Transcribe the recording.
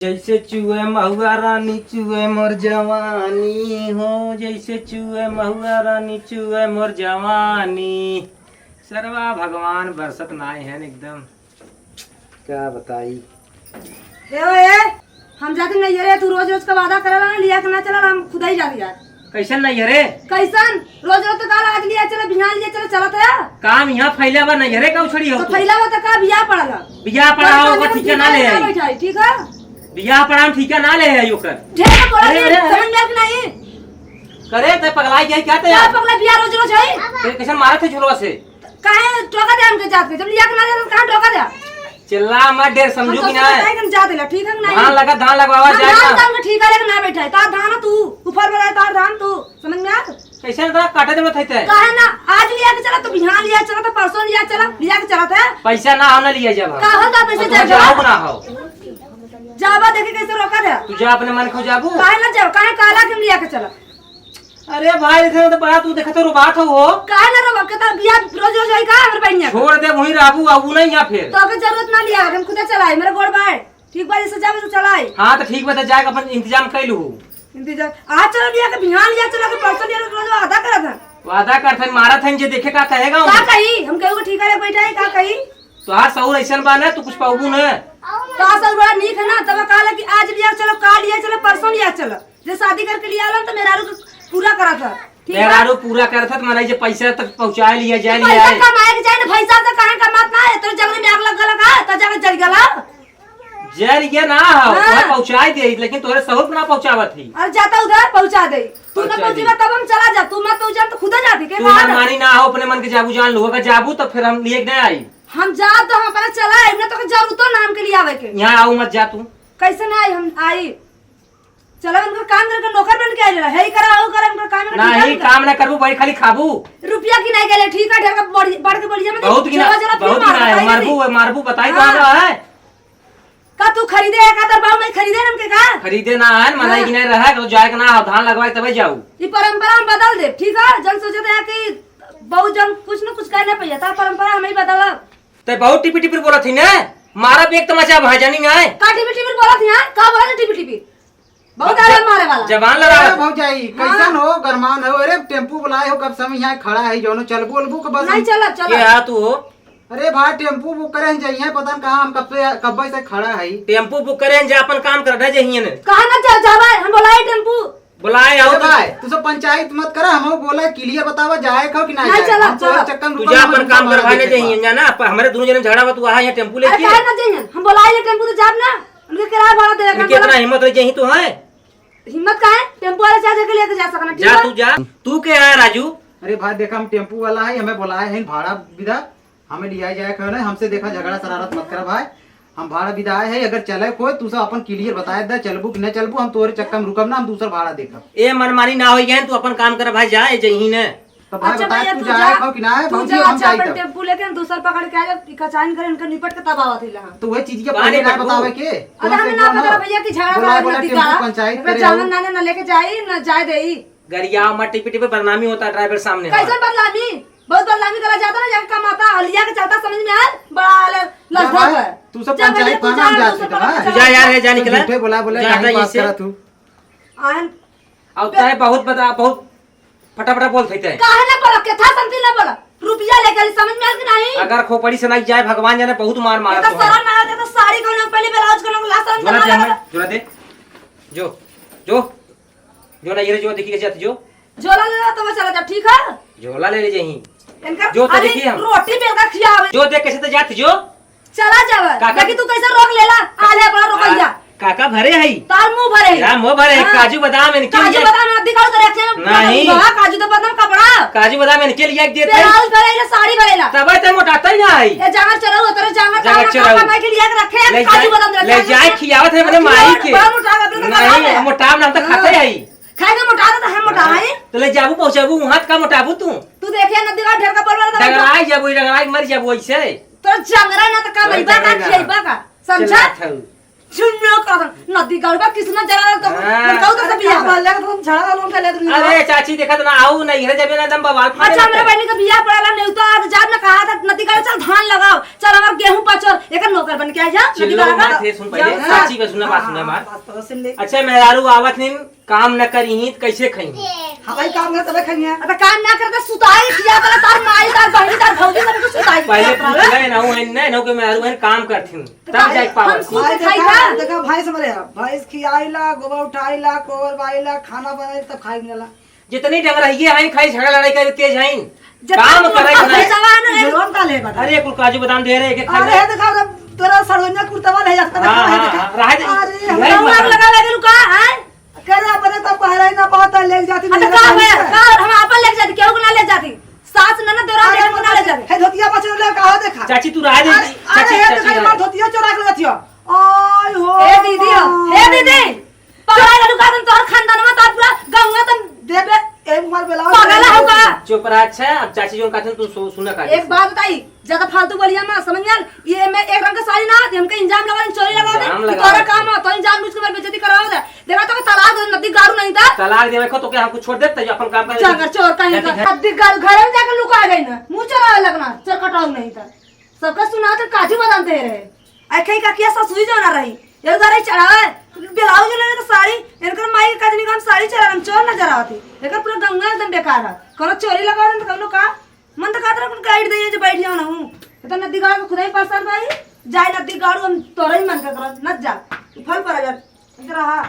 जैसे चूहे महुआ रानी चूहे मोर जवानी हो, जैसे चूहे महुआ रानी चूहे मोर जवानी। सर्वा भगवान बरसत नाय है एकदम, क्या बताई। हम जाते नहीं रे, तू रोज रोज का वादा करेला ना, लिया के ना चला, हम खुदा ही जाके यार। कैसन नहीं है रे? कैसन रोज रोज तो काल आज लिया चला, बिहान लिया चला, चलत है काम यहाँ फैला बा नहीं है रे, का उछड़ी हो तो फैला हुआ तो का बियाह पड़ला, बियाह पड़ा हो ठीक है ना ले आई, ठीक है बियाह पड़ा हम ठीक है ना ले आई ओकर ढेर बोला समझ में कि नहीं करे ते पगलाई गई क्या ते क्या पगला बियाह रोज रोज है कैसन मारा थे झोलवा से काहे टोका दे हमके जात के, जब लिया के ना ले कहां टोका दे, चिल्ला मत डेर समझू कि ना है हम जा देला ठीक है कि नहीं। धान लगा धान लगवावा जाए धान काम के ठीक है लेकिन ना बैठा है तार धान तू ऊपर में तार धान तू समझ में आ कैसे ना काटे देना थे काहे ना आज लिया के चला तो बिहान लिया चला तो परसों लिया चला, लिया के चला था पैसा ना होना लिया जब का होता पैसे जा जाओ ना हो जाबा देखे कैसे रोका दे, तू जा अपने मन खो जाबू काहे ना जाओ, काहे काला के लिया के चला। अरे भाई इधर तो बड़ा तू देखा तो रुबात हो काहे ना रो के ता बियाह रोज रोज है का हमरे बहनिया छोड़ दे वही राबू आबू नहीं या फिर तो के जरूरत ना लिया, हम खुद चलाए मेरे गोड़ बाय ठीक बात से जावे तो चलाए। हां तो ठीक बता जाएगा अपन इंतजाम कर लू इंतजार आज चला लिया के बिहान लिया चला के परसों लिया रोज आधा करा था, वादा करथन मारा थन जे देखे का कहेगा का कही हम कहू ठीक है बैठा है का कही तो हां सौर ऐसन बा ना तू कुछ पाऊबू ना तो असल बड़ा नीक है ना, तब कहा कि आज लिया चलो काल लिया चलो परसों लिया चलो, जे शादी करके लिया आलम तो मेरा पूरा करा था मेरारू पूरा करत त मने जे पैसा तक पहुंचा लिया जाए लिया पैसा कमाए के जाए पैसा तो कहां कमात ना है, तो जंगल में आग लग लगा तो जाके जल गला जल ये ना हो तोरे पहुंचा दे लेकिन तोरे सहूर ना पहुंचावत थी और जाता उधर पहुंचा दे, तू ना पहुंचेगा तब हम चला जा, तू मत पहुंचा तो खुद जाती के तू मनमानी ना हो अपने मन के जाबू जान लो, अगर जाबू तो फिर हम लिए नहीं आई हम जा तो हम पहले चला है ना, तो जरूर तो नाम के लिए आवे के यहां आऊ मत जा तू कैसे ना आई, हम आई चलो उनका काम करके नौकर बन के आइला है करा हो कर उनका काम नहीं काम ना करबू भाई खाली खाबू रुपया की नहीं गेले ठीक है, ढेर का बढ़ के बढ़िया में बहुत की ना बहुत की ना मारबू मारबू बताई कहां रहा है का तू खरीदे का तर बाऊ नहीं खरीदे हमके का खरीदे ना है मनाई की नहीं रहा तो जाए ना हो धान लगवाए तबे जाऊ ये परंपरा हम बदल दे ठीक है, जन सोचे थे कि बहुत जन कुछ न कुछ कहने पे था परंपरा हमें बदल ते बहुत टिपी टिपी बोलत थी ना मारा भी एक तमाचा भाजानी ना है का टिपी टिपी बोलत है का बोलत टिपी टिपी बहुत आराम मारे वाला जवान लगा बहुत जाई कैसन हो गरमान हो, अरे टेम्पू बुलाए हो कब समय यहाँ खड़ा है जोनो चल बोलबू के बस नहीं चला चला क्या तू हो अरे भाई टेम्पू बुक करे जाइए पता नहीं कहाँ हम कब से खड़ा है टेम्पू बुक करे जा अपन काम कर रहे जहिए ने कहां ना जा जावे हम बोलाए टेम्पू बुलाए आओ भाई तू सब पंचायत मत करा, हम बोला क्लियर बतावा जाए खो कि नहीं चला चला चक्कर तू जा अपन काम करवाने जहिए जाना हमारे दोनों जने झगड़ा हुआ तू आ यहाँ टेम्पू लेके कहां ना जाइए हम बोलाए टेम्पू तो जाब ना उनके किराया भाड़ा दे इनके इतना हिम्मत रही जही तो है हिम्मत का है टेम्पू वाले चार्ज के लेके जा सकना ठीक जा है तू जा तू क्या है राजू अरे भाई देखा हम टेम्पू वाला है, हमें बुलाए है भाड़ा विदा हमें लिया जाए खो ना, हमसे देखा झगड़ा शरारत मत कर भाई, हम भाड़ा विदाए है अगर चले कोई तू सब अपन क्लियर बताए दे चलबू कि नहीं चलबू, हम तोरे चक्कर में रुकब ना, हम दूसरा भाड़ा देखब ए मनमानी ना होई गए तू अपन काम कर भाई जा जही ने तो भाई अच्छा बताए भैया तू तू जाए जा खो कि ना है तू बहुत जा हम अच्छा जाई अपन तब टेम्पू लेके दूसरा पकड़ के आ जा कचाइन करे उनका निपट के तब आवत हिला तो वही चीज के पानी पहले ना भरबू। बतावे के अरे हमें ना पता भैया कि झगड़ा बोला वाला टेम्पू दिखा पंचायत अगर करे जावन नाने न लेके जाई न जाए देई गरिया मट्टी पिटी पे बदनामी होता है ड्राइवर सामने कैसे बदलामी बहुत बदलामी करा जाता ना जब कमाता हलिया के चलता समझ में आ बड़ा लज्जत है तू सब पंचायत का नाम जाती है तू जा यार है जा निकला झूठे बोला बोला जा कहीं बात इसे। करा तू आन अब तो है बहुत बता बहुत फटाफटा बोल थे काहे ना बोला के था समझी ना बोला रुपया लेके समझ में आ कि नहीं अगर खोपड़ी से नहीं जाए भगवान जाने बहुत मार ये मारा तो शरण ना आते तो साड़ी को पहले ब्लाउज को लासन जोरा दे चला हमें जोरा दे जो जो जो ना ये जो देखिए जात जो झोला ले ला तो मैं चला जा ठीक है झोला ले ले जही इनका जो तो देखिए हम। रोटी बेलका खियावे जो देख कैसे तो जात जो चला जावे काका- लेकिन तू कैसे रोक लेला आले अपना रोकैया काका भरे है तार मुंह भरे यार मुंह भरे है हाँ। काजू बादाम इनके काजू लिए बादाम मत दिखाओ तो रखे नहीं। काजू तो बादाम कपड़ा काजू बादाम इनके लिए एक देते ब्लाउज भरेला साड़ी भरेला तब तो मोटाता ही ना है ये जांगर चढ़ाओ उधर जांगर जांगर चढ़ाओ। कमाई के लिए रखे ले काजू बादाम जाए ले जाए खियावत है मेरे माई के बड़ा मोटा का तो नहीं हम मोटाव ना हम तो खाते है खाएगा मोटा तो हम मोटा है तो ले जाबू पहुंचाबू वहां का मोटाबू तू तू देखे नदी का ढेर का परवार डगराई जाबू डगराई मर जाबू ऐसे तो जंगरा ना तो का वही बैठा का जंगरा। खियाइबा का समझा चला था। सुनो का न नदी गड़बा किसने जरा तो हाँ। कहू तो सब बिया बोल जा तुम झगड़ा लोन कर ले तुम अरे चाची देखा तो ना आऊ नहीं है जब ना दम बवाल फाड़ अच्छा मेरे बहनी का बिया पड़ाला नहीं तो आज जाब ने कहा था नदी गड़ चल धान लगाओ चल हमार गेहूं पचर एकर नौकर बन के आ जा नदी चिल्लो गड़ मत थे सुन पहले चाची का सुना बात सुना मार बात तो सुन ले अच्छा मेहरारू आवत नहीं काम न करी ही कैसे खाई हवाई काम कर तबे खइया अब काम ना करते सुताई किया वाला तार माई तार बहनी तार भौजी सब कुछ सुताई पहले पूछ ले ना हूं नहीं ना के मेहरारू है काम करती हूं तब जाके पावर हम भाई खाई देखा खा। देखा भाई समझ रहा भैंस खियाइला गोबर उठाइला कोबर बाइला खाना बनाइला तब खाई मिला जितनी डंगर है हैं खाई झगड़ा लड़ाई करे तेज हैं जितना काम तू करे अपने ना जवान है जवान का ले बता अरे कुल काजू बादाम दे रहे के खा अरे देखा तेरा सरवनिया कुर्ता ले जाता हाँ, देखा हाँ, हाँ, रहा दे। अरे नहीं, हम आग लगा लगे रुका हैं करे अपने तो पहले ही ना पाता ले जाती अच्छा का है का हम अपन ले जाती केहू को ना ले जाती सास न देरा अरे को ना ले जाती है धोतिया बचल ले कहा देखा चाची तू रहा दे चाची अरे चाची देखा मार धोतिया चोरा के लेतियो आय हो ए दीदी हे दीदी पगला रुका तुम तोहर खानदान में तार पूरा गांव में तुम देबे एक बार बेलाओ पगला होगा चुप रहा अच्छा अब चाची जो कहते तू सुना का एक बात बताई ज्यादा फालतू बोलिया मत समझ गया ये मैं एक रंग का साड़ी ना आती हमके इंजाम लगा दे चोरी लगा इंजाम दे लगा तोरा दे। काम है तो इंजाम मुझ के मेरी बेइज्जती करवा दे देखा तो तलाक दे नदी गारू नहीं था तलाक देवे को तो क्या हमको छोड़ देते जो अपन काम कर जाकर चोर कहीं का नदी गारू घर में जाकर लुका गई ना मुंह चला लगना चरकटाऊ नहीं था सबका सुना तो काजू बादाम दे रहे आई कहीं का किया ससुई जो ना रही ये उधर ही चढ़ावे ब्लाउज ले तो साड़ी इनकर माई का दिन काम साड़ी चढ़ा चोर नजर आती लेकिन पूरा गंगा एकदम बेकार है कोनो चोरी लगा दे तो कौनो का मन तो कहत रहा गाइड दे जो बैठ जाओ ना हूं तो नदी गाड़ खुदा ही पसंद भाई जाए नदी गाड़ू हम तोरे ही मन का कर न जा फल पर जा इधर रहा